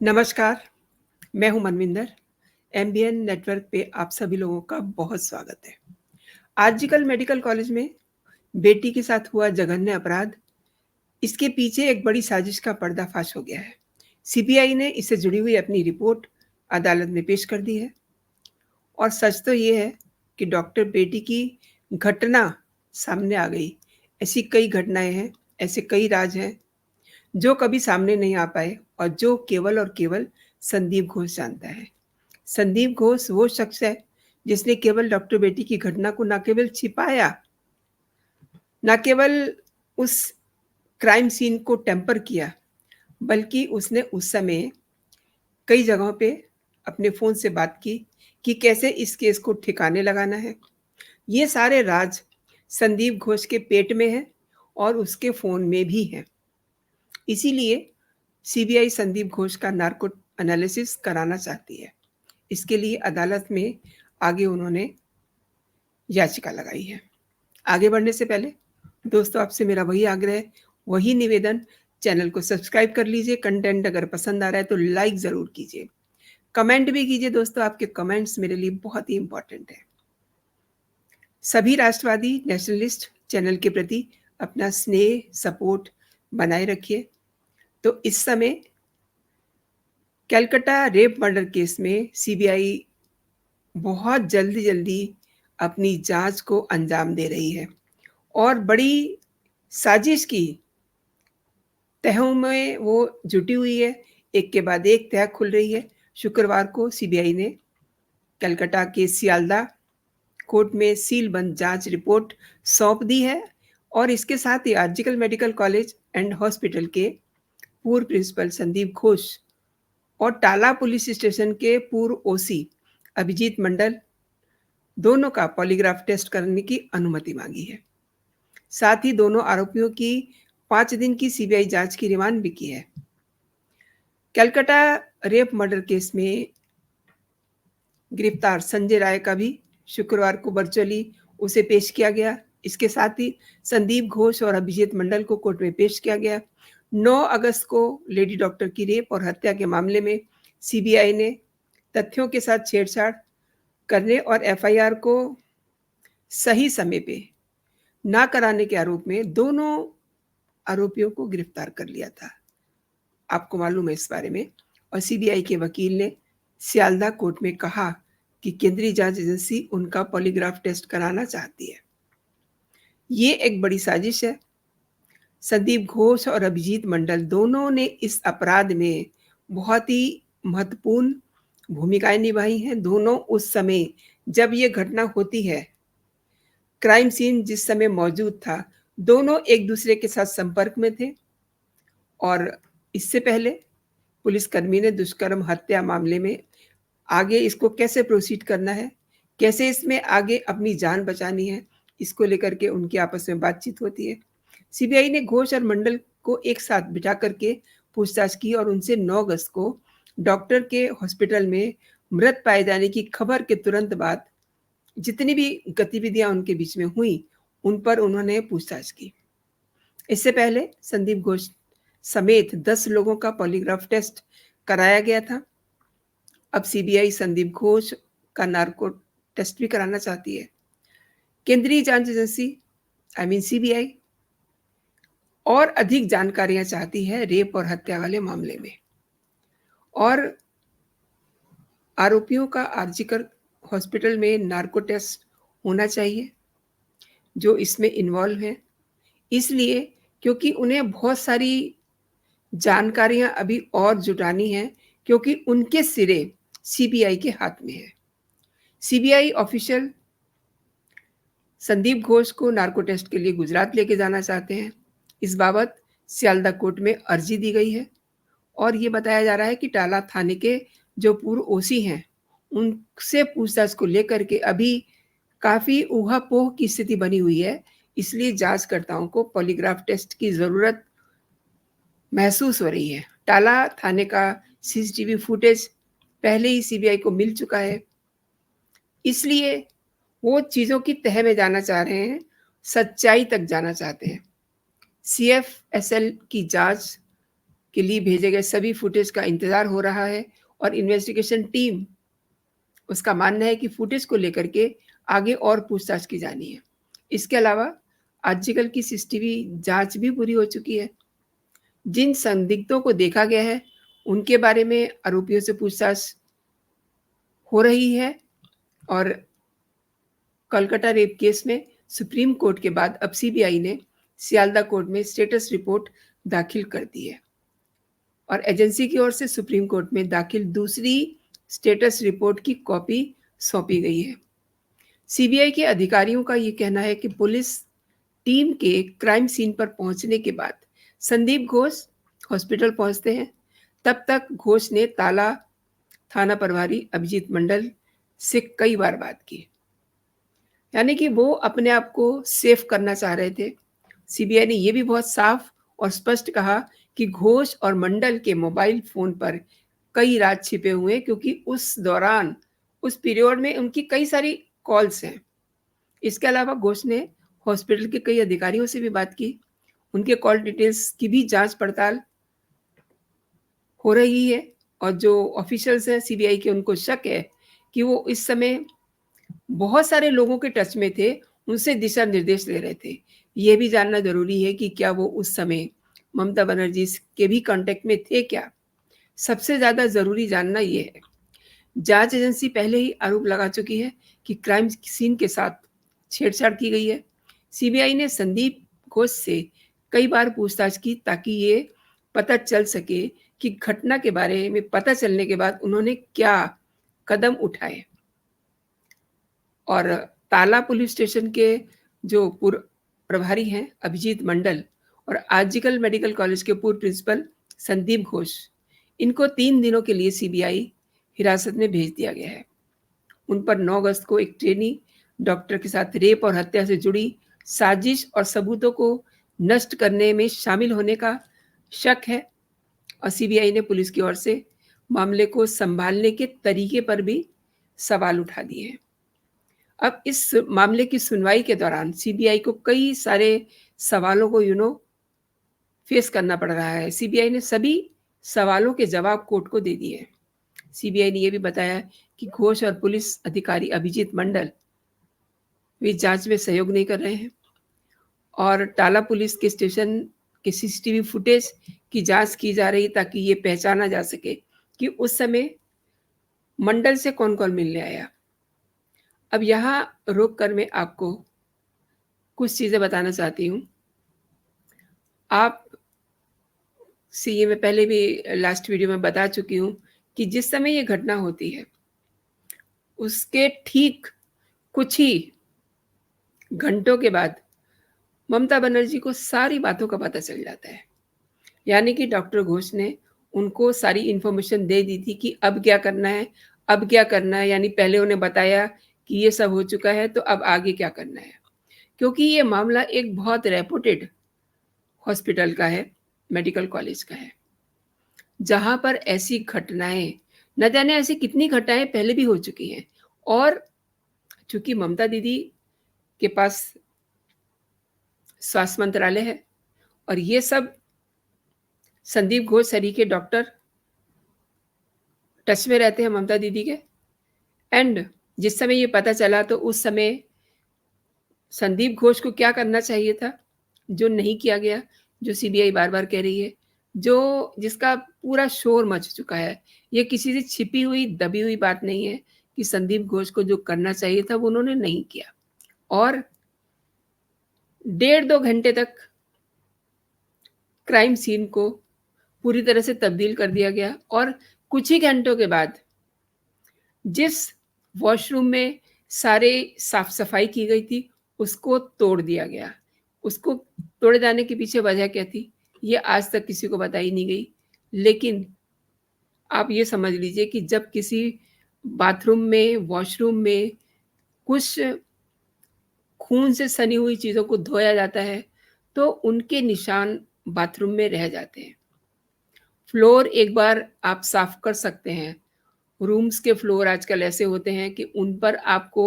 नमस्कार, मैं हूं मनविंदर। एमबीएन नेटवर्क पे आप सभी लोगों का बहुत स्वागत है। आजकल मेडिकल कॉलेज में बेटी के साथ हुआ जघन्य अपराध, इसके पीछे एक बड़ी साजिश का पर्दाफाश हो गया है। सीबीआई ने इससे जुड़ी हुई अपनी रिपोर्ट अदालत में पेश कर दी है और सच तो ये है कि डॉक्टर बेटी की घटना सामने आ गई। ऐसी कई घटनाएं हैं, ऐसे कई राज हैं जो कभी सामने नहीं आ पाए और जो केवल और केवल संदीप घोष जानता है। संदीप घोष वो शख्स है जिसने केवल डॉक्टर बेटी की घटना को न केवल छिपाया, न केवल उस क्राइम सीन को टेम्पर किया, बल्कि उसने उस समय कई जगहों पे अपने फ़ोन से बात की कि कैसे इस केस को ठिकाने लगाना है। ये सारे राज संदीप घोष के पेट में हैं और उसके फ़ोन में भी हैं। इसीलिए सीबीआई संदीप घोष का नार्को एनालिसिस कराना चाहती है। इसके लिए अदालत में आगे उन्होंने याचिका लगाई है। आगे बढ़ने से पहले दोस्तों आपसे मेरा वही आग्रह, वही निवेदन, चैनल को सब्सक्राइब कर लीजिए। कंटेंट अगर पसंद आ रहा है तो लाइक ज़रूर कीजिए। कमेंट भी कीजिए दोस्तों, आपके कमेंट्स मेरे लिए बहुत ही इम्पोर्टेंट है। सभी राष्ट्रवादी नेशनलिस्ट चैनल के प्रति अपना स्नेह, सपोर्ट बनाए रखिए। तो इस समय कलकत्ता रेप मर्डर केस में सीबीआई बहुत जल्दी-जल्दी अपनी जाँच को अंजाम दे रही है और बड़ी साजिश की तहों में वो जुटी हुई है। एक के बाद एक तह खुल रही है। शुक्रवार को सीबीआई ने कलकत्ता के सियालदह कोर्ट में सीलबंद जाँच रिपोर्ट सौंप दी है और इसके साथ ही आरजिकल मेडिकल कॉलेज एंड हॉस्पिटल के पूर्व प्रिंसिपल संदीप घोष और टाला पुलिस स्टेशन के पूर्व ओसी अभिजीत मंडल दोनों का पॉलीग्राफ टेस्ट करने की अनुमति मांगी है। साथ ही दोनों आरोपियों की 5 दिन की सीबीआई जांच की डिमांड भी की है। कलकत्ता रेप मर्डर केस में गिरफ्तार संजय राय का भी शुक्रवार को वर्चुअली उसे पेश किया गया। इसके साथ ही संदीप घोष और अभिजीत मंडल को कोर्ट में पेश किया गया। 9 अगस्त को लेडी डॉक्टर की रेप और हत्या के मामले में सीबीआई ने तथ्यों के साथ छेड़छाड़ करने और एफआईआर को सही समय पे ना कराने के आरोप में दोनों आरोपियों को गिरफ्तार कर लिया था। आपको मालूम है इस बारे में। और सीबीआई के वकील ने सियालदह कोर्ट में कहा कि केंद्रीय जांच एजेंसी उनका पॉलीग्राफ टेस्ट कराना चाहती है। ये एक बड़ी साजिश है। संदीप घोष और अभिजीत मंडल दोनों ने इस अपराध में बहुत ही महत्वपूर्ण भूमिकाएं निभाई हैं। दोनों उस समय जब ये घटना होती है, क्राइम सीन जिस समय मौजूद था, दोनों एक दूसरे के साथ संपर्क में थे और इससे पहले पुलिसकर्मी ने दुष्कर्म हत्या मामले में आगे इसको कैसे प्रोसीड करना है, कैसे इसमें आगे अपनी जान बचानी है, इसको लेकर के उनकी आपस में बातचीत होती है। सीबीआई ने घोष और मंडल को एक साथ बिठा करके पूछताछ की और उनसे 9 अगस्त को डॉक्टर के हॉस्पिटल में मृत पाए जाने की खबर के तुरंत बाद जितनी भी गतिविधियां उनके बीच में हुई, उन पर उन्होंने पूछताछ की। इससे पहले संदीप घोष समेत 10 लोगों का पॉलीग्राफ टेस्ट कराया गया था। अब सीबीआई संदीप घोष का नार्को टेस्ट भी कराना चाहती है। केंद्रीय जांच एजेंसी सीबीआई और अधिक जानकारियां चाहती है रेप और हत्या वाले मामले में और आरोपियों का आरजीकर हॉस्पिटल में नार्को टेस्ट होना चाहिए जो इसमें इन्वॉल्व है, इसलिए क्योंकि उन्हें बहुत सारी जानकारियां अभी और जुटानी है क्योंकि उनके सिरे सीबीआई के हाथ में है। सीबीआई ऑफिशियल संदीप घोष को नार्को टेस्ट के लिए गुजरात लेके जाना चाहते हैं। इस बाबत सियालदह कोर्ट में अर्जी दी गई है और ये बताया जा रहा है कि टाला थाने के जो पूर्व ओसी हैं, उनसे पूछताछ को लेकर के अभी काफ़ी ऊहापोह की स्थिति बनी हुई है। इसलिए जांचकर्ताओं को पॉलीग्राफ टेस्ट की ज़रूरत महसूस हो रही है। टाला थाने का सीसीटीवी फुटेज पहले ही सीबीआई को मिल चुका है, इसलिए वो चीज़ों की तह में जाना चाह रहे हैं, सच्चाई तक जाना चाहते हैं। सीएफएसएल की जांच के लिए भेजे गए सभी फुटेज का इंतजार हो रहा है और इन्वेस्टिगेशन टीम उसका मानना है कि फुटेज को लेकर के आगे और पूछताछ की जानी है। इसके अलावा आजकल की सीसीटीवी जांच भी पूरी हो चुकी है। जिन संदिग्धों को देखा गया है उनके बारे में आरोपियों से पूछताछ हो रही है और कोलकाता रेप केस में सुप्रीम कोर्ट के बाद अब सीबीआई ने सियालदा कोर्ट में स्टेटस रिपोर्ट दाखिल कर दी है और एजेंसी की ओर से सुप्रीम कोर्ट में दाखिल दूसरी स्टेटस रिपोर्ट की कॉपी सौंपी गई है। सीबीआई के अधिकारियों का ये कहना है कि पुलिस टीम के क्राइम सीन पर पहुंचने के बाद संदीप घोष हॉस्पिटल पहुंचते हैं। तब तक घोष ने ताला थाना प्रभारी अभिजीत मंडल से कई बार बात की, यानी कि वो अपने आप को सेफ करना चाह रहे थे। सीबीआई ने यह भी बहुत साफ और स्पष्ट कहा कि घोष और मंडल के मोबाइल फोन पर कई राज छिपे हुए हैं, क्योंकि उस दौरान उस पीरियड में उनकी कई सारी कॉल्स हैं। इसके अलावा घोष ने हॉस्पिटल के कई अधिकारियों से भी बात की। उनके कॉल डिटेल्स की भी जांच पड़ताल हो रही है और जो ऑफिशियल्स हैं सीबीआई के, उनको शक है कि वो इस समय बहुत सारे लोगों के टच में थे, उनसे दिशा निर्देश ले रहे थे। ये भी जानना जरूरी है कि क्या वो उस समय ममता बनर्जी के भी कांटेक्ट में थे क्या। सबसे ज्यादा जरूरी जानना ये है, जांच एजेंसी पहले ही आरोप लगा चुकी है कि क्राइम सीन के साथ छेड़छाड़ की गई है। सीबीआई ने संदीप घोष से कई बार पूछताछ की ताकि ये पता चल सके कि घटना के बारे में पता चलने के बाद उन्होंने क्या कदम उठाए। और ताला पुलिस स्टेशन के जो पूर्व प्रभारी हैं अभिजीत मंडल और आजकल मेडिकल कॉलेज के पूर्व प्रिंसिपल संदीप घोष, इनको 3 दिनों के लिए सीबीआई हिरासत में भेज दिया गया है। उन पर 9 अगस्त को एक ट्रेनी डॉक्टर के साथ रेप और हत्या से जुड़ी साजिश और सबूतों को नष्ट करने में शामिल होने का शक है और सीबीआई ने पुलिस की ओर से मामले को संभालने के तरीके पर भी सवाल उठा दिए हैं। अब इस मामले की सुनवाई के दौरान सीबीआई को कई सारे सवालों को फेस करना पड़ रहा है। सीबीआई ने सभी सवालों के जवाब कोर्ट को दे दिए। सीबीआई ने यह भी बताया कि घोष और पुलिस अधिकारी अभिजीत मंडल वे जांच में सहयोग नहीं कर रहे हैं और टाला पुलिस के स्टेशन के सीसीटीवी फुटेज की जांच की जा रही ताकि ये पहचाना जा सके कि उस समय मंडल से कौन कौन मिलने आया। अब यहाँ रोक कर मैं आपको कुछ चीजें बताना चाहती हूँ। आप से ये मैं पहले भी लास्ट वीडियो में बता चुकी हूँ कि जिस समय ये घटना होती है उसके ठीक कुछ ही घंटों के बाद ममता बनर्जी को सारी बातों का पता चल जाता है। यानी कि डॉक्टर घोष ने उनको सारी इंफॉर्मेशन दे दी थी कि अब क्या करना है, अब क्या करना है। यानी पहले उन्हें बताया कि ये सब हो चुका है तो अब आगे क्या करना है, क्योंकि ये मामला एक बहुत रेपुटेड हॉस्पिटल का है, मेडिकल कॉलेज का है, जहां पर ऐसी घटनाएं न जाने ऐसी कितनी घटनाएं पहले भी हो चुकी हैं। और चूंकि ममता दीदी के पास स्वास्थ्य मंत्रालय है और ये सब संदीप घोष सरीखे डॉक्टर टच में रहते हैं ममता दीदी के। एंड जिस समय ये पता चला तो उस समय संदीप घोष को क्या करना चाहिए था जो नहीं किया गया, जो सीबीआई बार बार कह रही है, जो जिसका पूरा शोर मच चुका है। ये किसी से छिपी हुई दबी हुई बात नहीं है कि संदीप घोष को जो करना चाहिए था वो उन्होंने नहीं किया और 1.5-2 घंटे तक क्राइम सीन को पूरी तरह से तब्दील कर दिया गया और कुछ ही घंटों के बाद जिस वॉशरूम में सारे साफ सफाई की गई थी उसको तोड़ दिया गया। उसको तोड़े जाने के पीछे वजह क्या थी ये आज तक किसी को बताई नहीं गई। लेकिन आप ये समझ लीजिए कि जब किसी बाथरूम में, वॉशरूम में कुछ खून से सनी हुई चीजों को धोया जाता है तो उनके निशान बाथरूम में रह जाते हैं। फ्लोर एक बार आप साफ कर सकते हैं, रूम्स के फ्लोर आजकल ऐसे होते हैं कि उन पर आपको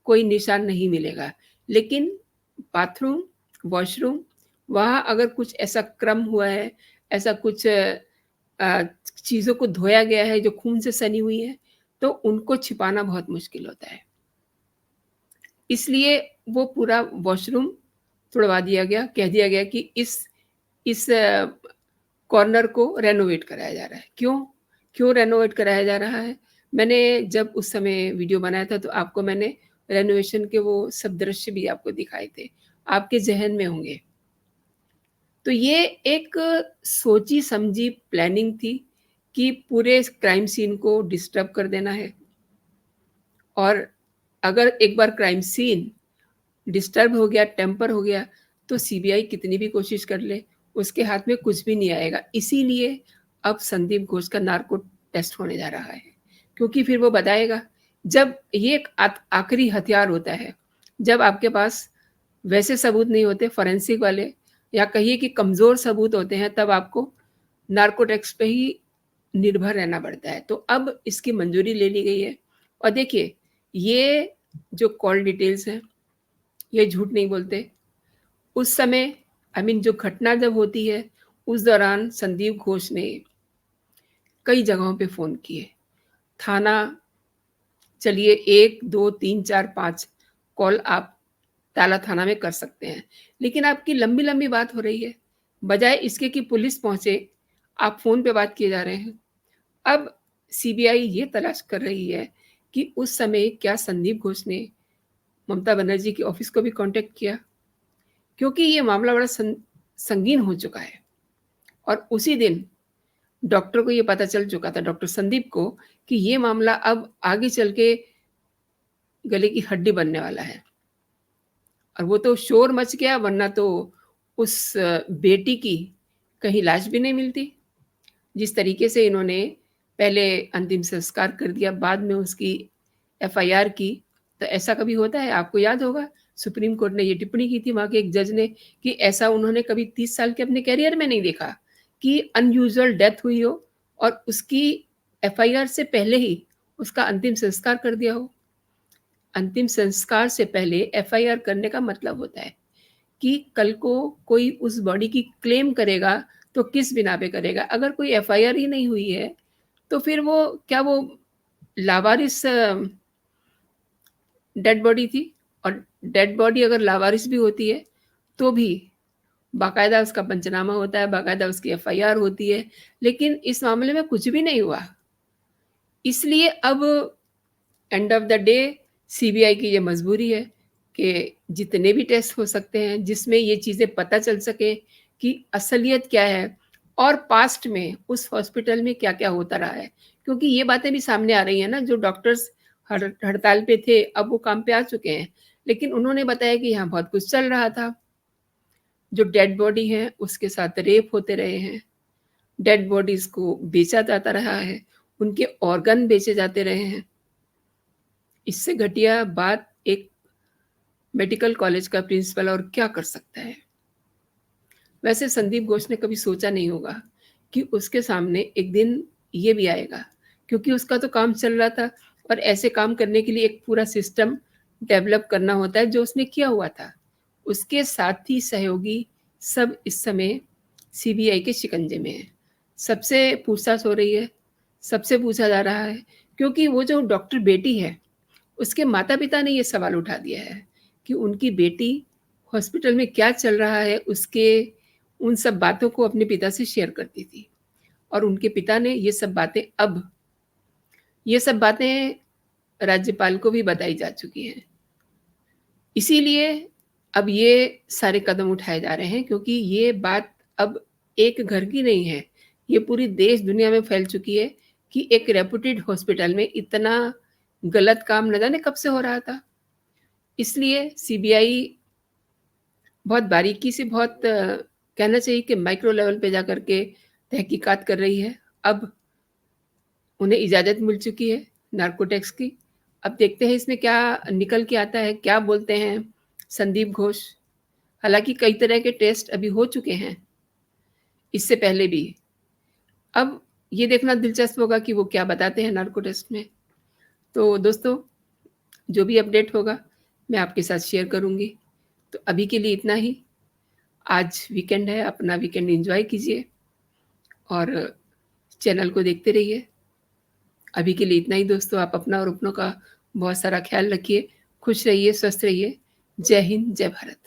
कोई निशान नहीं मिलेगा, लेकिन बाथरूम, वॉशरूम, वहाँ अगर कुछ ऐसा क्रम हुआ है, ऐसा कुछ चीज़ों को धोया गया है जो खून से सनी हुई हैं, तो उनको छिपाना बहुत मुश्किल होता है। इसलिए वो पूरा वॉशरूम तुड़वा दिया गया, कह दिया गया कि इस कॉर्नर को रेनोवेट कराया जा रहा है। क्यों? क्यों रेनोवेट कराया जा रहा है? मैंने जब उस समय वीडियो बनाया था तो आपको मैंने रेनोवेशन के वो सब दृश्य भी आपको दिखाए थे, आपके ज़हन में होंगे। तो ये एक सोची-समझी प्लानिंग थी कि पूरे क्राइम सीन को डिस्टर्ब कर देना है और अगर एक बार क्राइम सीन डिस्टर्ब हो गया, टेम्पर हो गया, तो सीबीआई कितनी भी कोशिश कर ले, उसके हाथ में कुछ भी नहीं आएगा। इसीलिए अब संदीप घोष का नार्को टेस्ट होने जा रहा है, क्योंकि फिर वो बताएगा। जब ये एक आखिरी हथियार होता है, जब आपके पास वैसे सबूत नहीं होते फोरेंसिक वाले या कहिए कि कमज़ोर सबूत होते हैं, तब आपको नार्को टेस्ट पे ही निर्भर रहना पड़ता है। तो अब इसकी मंजूरी ले ली गई है और देखिए, ये जो कॉल डिटेल्स हैं, ये झूठ नहीं बोलते। उस समय जो घटना जब होती है, उस दौरान संदीप घोष ने कई जगहों पे फ़ोन किए। थाना चलिए 1, 2, 3, 4, 5 कॉल आप ताला थाना में कर सकते हैं। लेकिन आपकी लंबी-लंबी बात हो रही है। बजाय इसके कि पुलिस पहुँचे, आप फ़ोन पे बात किए जा रहे हैं। अब सीबीआई ये तलाश कर रही है कि उस समय क्या संदीप घोष ने ममता बनर्जी के ऑफ़िस को भी कॉन्टैक्ट किया? क्योंकि ये मामला बड़ा संगीन हो चुका है और उसी दिन डॉक्टर को ये पता चल चुका था, डॉक्टर संदीप को, कि ये मामला अब आगे चल के गले की हड्डी बनने वाला है और वो तो शोर मच गया, वरना तो उस बेटी की कहीं लाश भी नहीं मिलती। जिस तरीके से इन्होंने पहले अंतिम संस्कार कर दिया, बाद में उसकी एफआईआर की, तो ऐसा कभी होता है? आपको याद होगा सुप्रीम कोर्ट ने ये टिप्पणी की थी वहाँ के एक जज ने कि ऐसा उन्होंने कभी 30 साल के अपने करियर में नहीं देखा कि अनयूजुअल डेथ हुई हो और उसकी एफआईआर से पहले ही उसका अंतिम संस्कार कर दिया हो। अंतिम संस्कार से पहले एफआईआर करने का मतलब होता है कि कल को कोई उस बॉडी की क्लेम करेगा, तो किस बिना पे करेगा? अगर कोई एफआईआर ही नहीं हुई है, तो फिर वो क्या वो लावारिस डेड बॉडी थी? और डेड बॉडी अगर लावारिस भी होती है, तो भी बाकायदा उसका पंचनामा होता है, बाकायदा उसकी एफआईआर होती है, लेकिन इस मामले में कुछ भी नहीं हुआ। इसलिए अब end of the day CBI की ये मजबूरी है कि जितने भी टेस्ट हो सकते हैं, जिसमें ये चीज़ें पता चल सके कि असलियत क्या है और पास्ट में उस हॉस्पिटल में क्या-क्या होता रहा है। क्योंकि ये बातें भी सामने आ रही हैं ना, जो डॉक्टर्स हड़ताल पे थे, अब वो काम पे आ चुके हैं। लेकिन उन्होंने बताया कि यहाँ बहुत कुछ चल रहा था। जो डेड बॉडी है, उसके साथ रेप होते रहे हैं। डेड बॉडीज़ को बेचा जाता रहा है, उनके ऑर्गन बेचे जाते रहे हैं। इससे घटिया बात एक मेडिकल कॉलेज का प्रिंसिपल और क्या कर सकता है? वैसे संदीप घोष ने कभी सोचा नहीं होगा कि उसके सामने एक दिन ये भी आएगा, क्योंकि उसका तो काम चल रहा था और ऐसे काम करने के लिए एक पूरा सिस्टम डेवलप करना होता है, जो उसने किया हुआ था। उसके साथी सहयोगी सब इस समय सीबीआई के शिकंजे में हैं। सबसे पूछताछ हो रही है, सबसे पूछा जा रहा है, क्योंकि वो जो डॉक्टर बेटी है, उसके माता-पिता ने ये सवाल उठा दिया है कि उनकी बेटी हॉस्पिटल में क्या चल रहा है, उसके उन सब बातों को अपने पिता से शेयर करती थी और उनके पिता ने ये सब बातें राज्यपाल को भी बताई जा चुकी हैं। इसीलिए अब ये सारे कदम उठाए जा रहे हैं, क्योंकि ये बात अब एक घर की नहीं है, ये पूरी देश दुनिया में फैल चुकी है कि एक रेप्यूटेड हॉस्पिटल में इतना गलत काम न जाने कब से हो रहा था। इसलिए सीबीआई बहुत बारीकी से, बहुत कहना चाहिए कि माइक्रो लेवल पे जाकर के तहकीकात कर रही है। अब उन्हें इजाज़त मिल चुकी है नार्कोटिक्स की। अब देखते हैं इसमें क्या निकल के आता है, क्या बोलते हैं संदीप घोष। हालाँकि कई तरह के टेस्ट अभी हो चुके हैं, इससे पहले भी। अब ये देखना दिलचस्प होगा कि वो क्या बताते हैं नार्को टेस्ट में। तो दोस्तों, जो भी अपडेट होगा, मैं आपके साथ शेयर करूँगी। तो अभी के लिए इतना ही। आज वीकेंड है, अपना वीकेंड एन्जॉय कीजिए और चैनल को देखते रहिए। अभी के लिए इतना ही दोस्तों। आप अपना और अपनों का बहुत सारा ख्याल रखिए। खुश रहिए, स्वस्थ रहिए। जय हिंद, जय भारत।